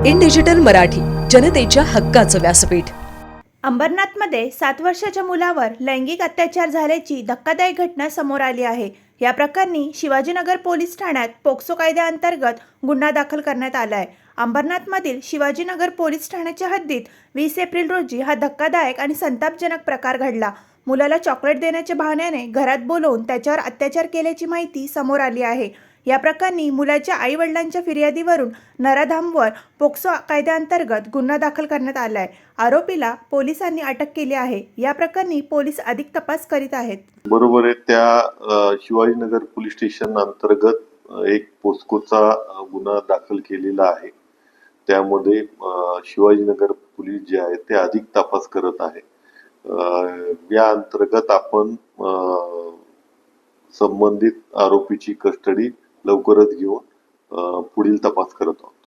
In digital Marathi, जनतेच्या हक्काचं व्यासपीठ। अंबरनाथमध्ये 7 वर्षाच्या मुलावर लैंगिक अत्याचार झाल्याची धक्कादायक घटना समोर आली आहे। या प्रकरणी शिवाजीनगर पोलीस ठाण्यात पोक्सो कायद्याअंतर्गत गुन्हा दाखल करण्यात आला आहे। अंबरनाथमधील शिवाजीनगर पोलीस ठाण्याच्या हद्दीत 20 एप्रिल रोजी हा धक्कादायक आणि संतापजनक प्रकार घडला। मुलाला चॉकलेट देण्याच्या बहाण्याने घरात बोलावून त्याच्यावर अत्याचार केल्याची माहिती समोर आली आहे। या प्रकरणी मुलाच्या आई-वडिलांच्या फिर्यादीवरून नराधामवर पोक्सो कायद्याअंतर्गत गुन्हा दाखल करण्यात आला आहे। आरोपीला पोलिसांनी अटक केली आहे। या प्रकरणी पोलीस अधिक तपास करीत आहेत। बरोबर आहे। त्या शिवाजीनगर पोलीस स्टेशन अंतर्गत एक पोस्कोचा गुन्हा दाखल केलेला आहे। त्यामध्ये शिवाजीनगर पोलीस जे आहेत ते अधिक तपास करत आहे। या अंतर्गत आपण संबंधित आरोपीची कस्टडी लवकरच घेऊन पुढील तपास करत आहोत।